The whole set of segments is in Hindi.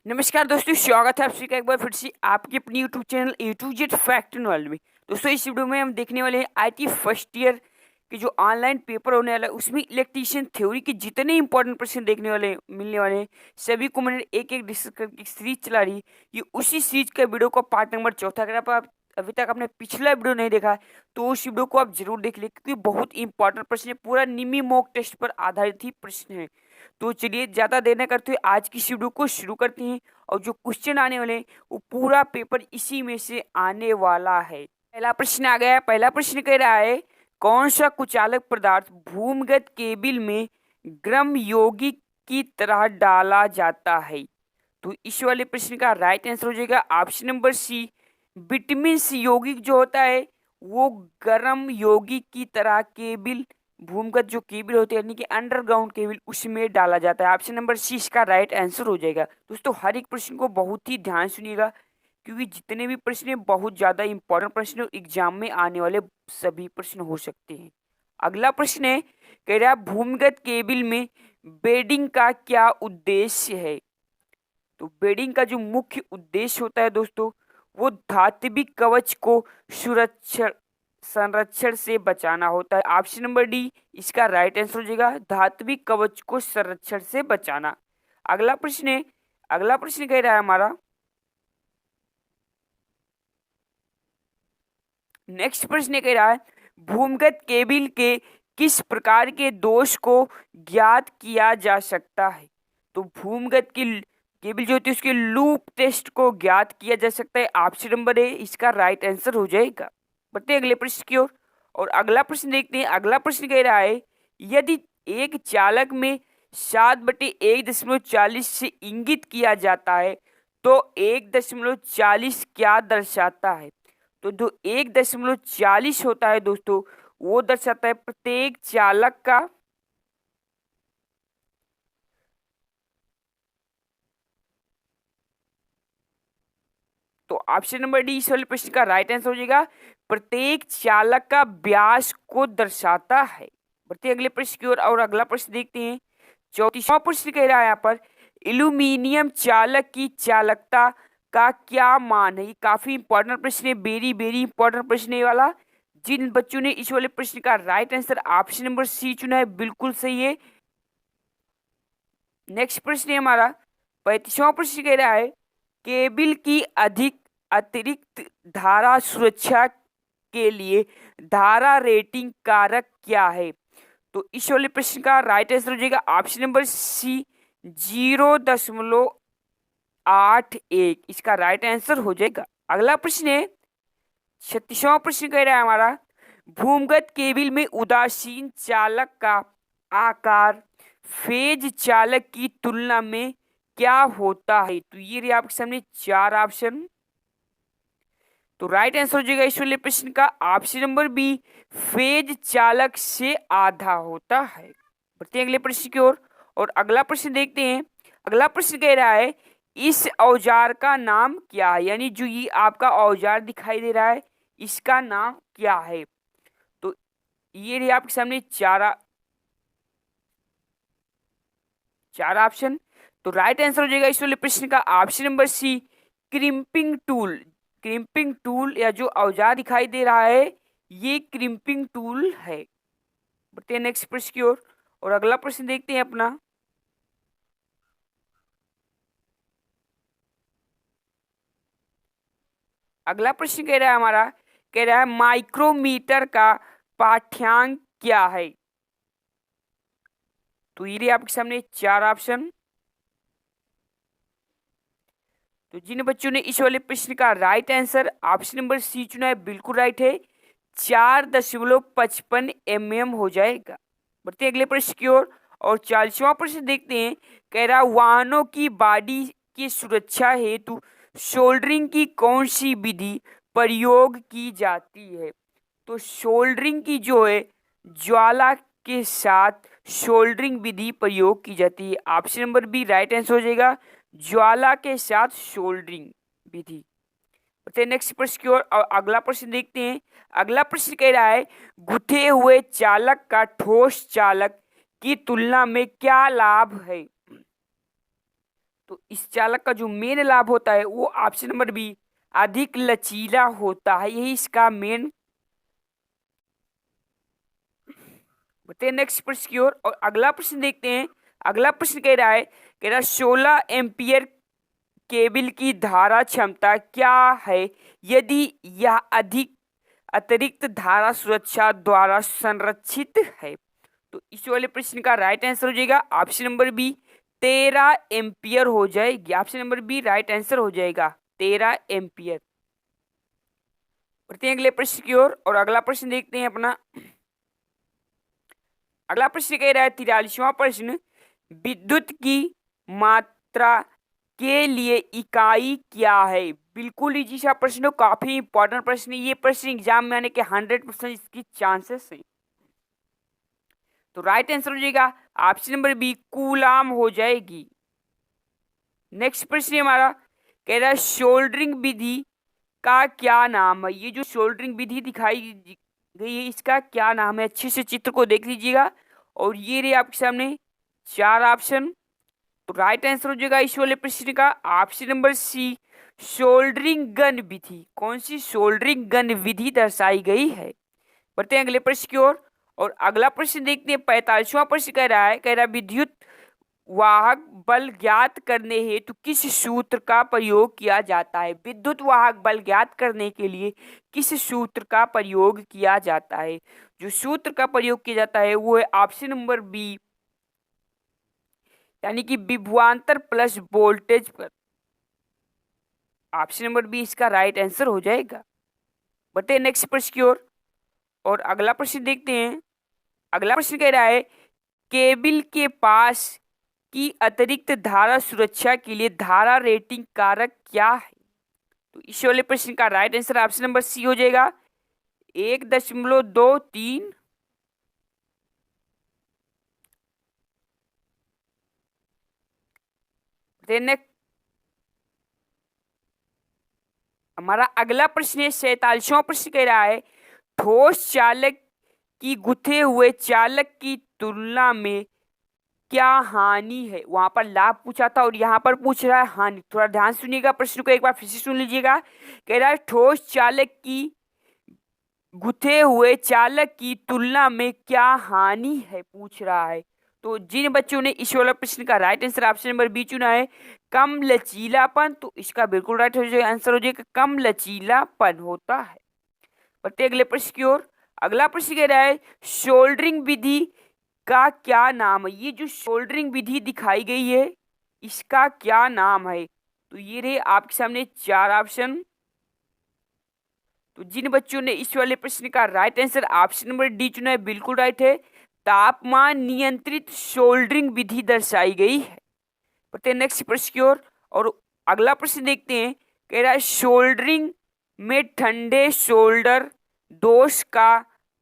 नमस्कार दोस्तों, स्वागत है आप सभी का एक बार फिर से आपके अपनी YouTube channel A to Z fact and world में। दोस्तों, इस वीडियो में हम देखने वाले हैं आईटी फर्स्ट ईयर के जो ऑनलाइन पेपर होने वाला है उसमें इलेक्ट्रीशियन थ्योरी के जितने इंपॉर्टेंट प्रश्न देखने वाले मिलने वाले हैं सभी को मैंने एक एक डिस्कस करके सीरीज चला रही। ये उसी सीरीज का वीडियो का पार्ट नंबर चौथा। अगर आप अभी तक आपने पिछला वीडियो नहीं देखा है तो उस वीडियो को आप जरूर देख ले, क्योंकि बहुत इंपॉर्टेंट प्रश्न है। पूरा निमी मॉक टेस्ट पर आधारित ही प्रश्न है। तो चलिए ज़्यादा देर न करते हुए आज की इस वीडियो को शुरू करते हैं। और जो क्वेश्चन आने वाले हैं वो पूरा पेपर इसी में से आने वाला है। पहला प्रश्न आ गया। पहला प्रश्न कह रहा है, कौन सा कुचालक पदार्थ भूमिगत केबिल में गर्म यौगिक की तरह डाला जाता है? तो इस वाले प्रश्न का राइट आंसर हो जाएगा option number C, vitamin C यौगिक जो होता है वो गर्म यौगिक की तरह केबिल, भूमिगत जो केबिल होते हैं यानी कि अंडरग्राउंड केबिल, उसमें डाला जाता है। ऑप्शन नंबर सी इसका राइट आंसर हो जाएगा। दोस्तों, हर एक प्रश्न को बहुत ही ध्यान सुनिएगा, क्योंकि जितने भी प्रश्न हैं बहुत ज़्यादा इंपॉर्टेंट प्रश्न एग्जाम में आने वाले सभी प्रश्न हो सकते हैं। अगला प्रश्न है, कह रहा है भूमिगत केबिल में बेडिंग का क्या उद्देश्य है? तो बेडिंग का जो मुख्य उद्देश्य होता है दोस्तों, वो धात्विक कवच को सुरक्षा संरक्षण से बचाना होता है। ऑप्शन नंबर डी इसका राइट आंसर हो जाएगा, धात्विक कवच को संरक्षण से बचाना। अगला प्रश्न है, अगला प्रश्न कह रहा है हमारा, नेक्स्ट प्रश्न कह रहा है भूमिगत केबिल के किस प्रकार के दोष को ज्ञात किया जा सकता है? तो भूमिगत की केबिल जो होती है उसके लूप टेस्ट को ज्ञात किया जा सकता है। ऑप्शन नंबर ए इसका राइट आंसर हो जाएगा। बढ़ते हैं अगले प्रश्न की ओर। और अगला प्रश्न देखते हैं। अगला प्रश्न कह रहा है, यदि एक चालक में 7/1.40 से इंगित किया जाता है तो 1.40 क्या दर्शाता है? तो जो 1.40 होता है दोस्तों, वो दर्शाता है प्रत्येक चालक का, तो ऑप्शन नंबर डी इस वाले प्रश्न का राइट आंसर हो जाएगा, प्रत्येक चालक का व्यास को दर्शाता है। बढ़ते अगले प्रश्न की ओर। और अगला प्रश्न देखते हैं। 34वां प्रश्न कह रहा है यहाँ पर, एल्यूमिनियम चालक की चालकता का क्या मान है? ये काफी इंपॉर्टेंट प्रश्न है, वेरी वेरी इंपॉर्टेंट प्रश्न है वाला। जिन बच्चों ने इस वाले प्रश्न का right answer option number C चुना है बिल्कुल सही है। नेक्स्ट प्रश्न है हमारा 35वां प्रश्न कह रहा है, केबिल की अतिरिक्त धारा सुरक्षा के लिए धारा रेटिंग कारक क्या है? तो इस वाले प्रश्न का राइट आंसर हो जाएगा ऑप्शन नंबर सी 0.81, इसका राइट आंसर हो जाएगा। अगला प्रश्न है 36वां प्रश्न कह रहा है हमारा, भूमिगत केबिल में उदासीन चालक का आकार फेज चालक की तुलना में क्या होता है? तो ये रही आपके सामने चार ऑप्शन। तो राइट आंसर हो जाएगा इस वाले प्रश्न का ऑप्शन नंबर बी, फेज चालक से आधा होता है। बढ़ते हैं अगले प्रश्न की ओर। और अगला प्रश्न देखते हैं। अगला प्रश्न कह रहा है, इस औजार का नाम क्या है? यानी जो ये आपका औजार दिखाई दे रहा है इसका नाम क्या है? तो ये रही आपके सामने चार ऑप्शन। तो राइट आंसर हो जाएगा इस वाले प्रश्न का option number C, crimping tool. Crimping tool या जो औजार दिखाई दे रहा है ये क्रिम्पिंग टूल है। बढ़ते हैं नेक्स्ट प्रश्न की ओर। और अगला प्रश्न देखते हैं अपना। अगला प्रश्न कह रहा है हमारा, कह रहा है माइक्रोमीटर का पाठ्यांक क्या है? तो ये आपके सामने चार ऑप्शन। तो जिन बच्चों ने इस वाले प्रश्न का right answer option number C चुना है बिल्कुल राइट है, 4.55 mm हो जाएगा। बढ़ते हैं अगले प्रश्न की ओर। और 40वां प्रश्न देखते हैं। कह रहा वाहनों की बॉडी की सुरक्षा हेतु सोल्डरिंग की कौन सी विधि प्रयोग की जाती है? तो सोल्डरिंग की जो है ज्वाला के साथ सोल्डरिंग विधि प्रयोग की जाती है। Option number B right answer हो जाएगा, ज्वाला के साथ सोल्डरिंग विधि। नेक्स्ट प्रश्न की ओर। अगला प्रश्न देखते हैं। अगला प्रश्न कह रहा है, गुथे हुए चालक का ठोस चालक की तुलना में क्या लाभ है? तो इस चालक का जो मेन लाभ होता है वो ऑप्शन नंबर बी अधिक लचीला होता है, यही इसका मेन। बताइए नेक्स्ट प्रश्न की ओर, और अगला प्रश्न देखते हैं। अगला प्रश्न कह रहा है 16 एम्पियर केबल की धारा क्षमता क्या है यदि यह अधिक अतिरिक्त धारा सुरक्षा द्वारा संरक्षित है। तो इस वाले प्रश्न का राइट आंसर हो जाएगा ऑप्शन नंबर बी 13 एम्पियर हो जाएगी। Option number B right answer हो जाएगा 13 एम्पियर। बढ़ते हैं अगले प्रश्न की ओर, और अगला प्रश्न देखते हैं अपना। अगला प्रश्न कह रहा है 43वां प्रश्न, विद्युत की मात्रा के लिए इकाई क्या है। बिल्कुल इजी सा प्रश्न है, काफी इंपॉर्टेंट प्रश्न है। ये प्रश्न एग्जाम में आने के 100% इसकी चांसेस है। तो राइट आंसर हो जाएगा ऑप्शन नंबर बी कूलाम हो जाएगी। नेक्स्ट प्रश्न है हमारा, कह रहा है सोल्डरिंग विधि का क्या नाम है। ये जो सोल्डरिंग विधि दिखाई गई है इसका क्या नाम है। अच्छे से चित्र को देख लीजिएगा, और ये रही आपके सामने 4 ऑप्शन। तो राइट आंसर हो जाएगा इस वाले प्रश्न का option number C soldering gun विधि। कौन सी सोल्डरिंग गन विधि दर्शाई गई है। बढ़ते हैं अगले प्रश्न की ओर, और अगला प्रश्न देखते हैं 45वां प्रश्न कह रहा है विद्युत वाहक बल ज्ञात करने हेतु किस सूत्र का प्रयोग किया जाता है। विद्युत वाहक बल ज्ञात करने के लिए किस सूत्र का प्रयोग किया जाता है। जो सूत्र का प्रयोग किया जाता है वो है ऑप्शन नंबर बी, यानी कि विभवांतर प्लस वोल्टेज पर। ऑप्शन नंबर बी इसका राइट आंसर हो जाएगा। बढ़ते नेक्स्ट प्रश्न की ओर, और अगला प्रश्न देखते हैं। अगला प्रश्न कह रहा है केबल के पास की अतिरिक्त धारा सुरक्षा के लिए धारा रेटिंग कारक क्या है। तो इस वाले प्रश्न का right answer option number C हो जाएगा 1.23। हमारा अगला प्रश्न है 47वां प्रश्न कह रहा है ठोस चालक की गुथे हुए चालक की तुलना में क्या हानि है। वहां पर लाभ पूछा था और यहाँ पर पूछ रहा है हानि। थोड़ा ध्यान सुनिएगा, प्रश्न को एक बार फिर से सुन लीजिएगा। कह रहा है ठोस चालक की गुथे हुए चालक की तुलना में क्या हानि है पूछ रहा है। तो जिन बच्चों ने इस वाला प्रश्न का right answer option number B चुना है कम लचीलापन, तो इसका बिल्कुल राइट हो जाएगा आंसर हो जाएगा कम लचीलापन होता है। बढ़ते अगले प्रश्न की ओर। अगला प्रश्न कह रहा है सोल्डरिंग विधि का क्या नाम है। ये जो सोल्डरिंग विधि दिखाई गई है इसका क्या नाम है। तो ये रहे आपके सामने 4 ऑप्शन। तो जिन बच्चों ने इस वाले प्रश्न का right answer option number D चुना है बिल्कुल राइट है, तापमान नियंत्रित सोल्डरिंग विधि दर्शाई गई है। बढ़ते हैं नेक्स्ट प्रश्न की ओर, और अगला प्रश्न देखते हैं। कह रहा है सोल्डरिंग में ठंडे सोल्डर दोष का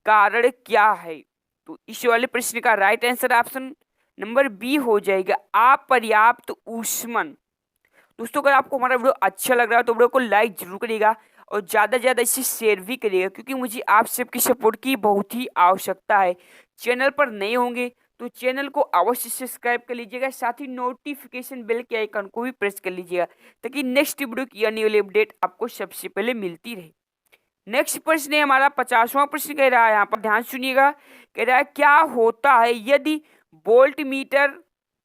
कारण क्या है। तो इस वाले प्रश्न का right answer option number B हो जाएगा अपर्याप्त ऊष्मन। दोस्तों अगर आपको हमारा वीडियो अच्छा लग रहा है तो वीडियो को लाइक जरूर करिएगा और ज़्यादा से ज़्यादा इसे शेयर भी करिएगा, क्योंकि मुझे आप सबकी सपोर्ट की बहुत ही आवश्यकता है। चैनल पर नए होंगे तो चैनल को अवश्य सब्सक्राइब कर लीजिएगा, साथ ही नोटिफिकेशन बेल के आइकन को भी प्रेस कर लीजिएगा ताकि नेक्स्ट वीडियो की आने वाली अपडेट आपको सबसे पहले मिलती रहे। नेक्स्ट प्रश्न है हमारा 50वां प्रश्न कह रहा है, यहाँ पर ध्यान सुनिएगा। कह रहा है क्या होता है यदि वोल्ट मीटर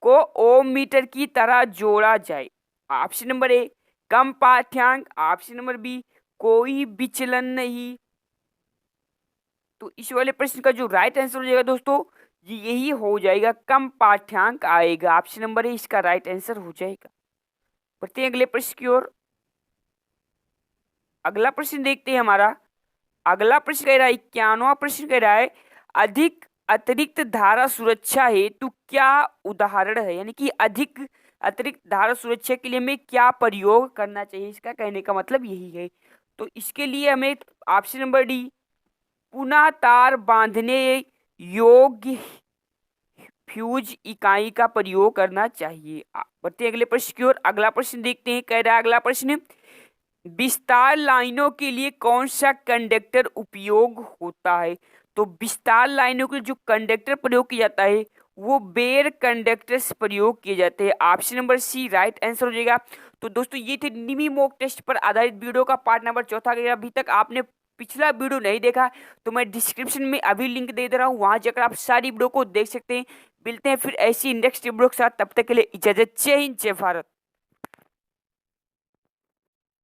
को ओम मीटर की तरह जोड़ा जाए। ऑप्शन नंबर ए कम पाठ्यांक, ऑप्शन नंबर बी कोई विचलन नहीं। तो इस वाले प्रश्न का जो राइट आंसर हो जाएगा दोस्तों यही हो जाएगा कम पाठ्यांक आएगा। ऑप्शन नंबर ए इसका राइट आंसर हो जाएगा। बढ़ते हैं अगले प्रश्न की ओर। अगला प्रश्न देखते हैं हमारा। अगला प्रश्न कह रहा है 51वां प्रश्न कह रहा है अधिक अतिरिक्त धारा सुरक्षा हेतु क्या उदाहरण है, यानी कि अधिक अतिरिक्त धारा सुरक्षा के लिए हमें क्या प्रयोग करना चाहिए। इसका कहने का मतलब यही है। तो इसके लिए हमें ऑप्शन नंबर डी पुनः तार बांधने योग्य फ्यूज इकाई का प्रयोग करना चाहिए। बढ़ते अगले प्रश्न की ओर। अगला प्रश्न देखते हैं। कह रहा है अगला प्रश्न विस्तार लाइनों के लिए कौन सा कंडक्टर उपयोग होता है। तो विस्तार लाइनों के जो कंडक्टर प्रयोग किया जाता है वो बेयर कंडक्टर्स प्रयोग किए जाते हैं। Option number C right answer हो जाएगा। तो दोस्तों ये थे निमी मॉक टेस्ट पर आधारित वीडियो का पार्ट नंबर चौथा। अगर अभी तक आपने पिछला वीडियो नहीं देखा तो मैं डिस्क्रिप्शन में अभी लिंक दे रहा हूँ, वहां जाकर आप सारी वीडियो को देख सकते हैं। मिलते हैं फिर ऐसी नेक्स्ट वीडियो के साथ, तब तक के लिए इजाजत। जय हिंद जय भारत।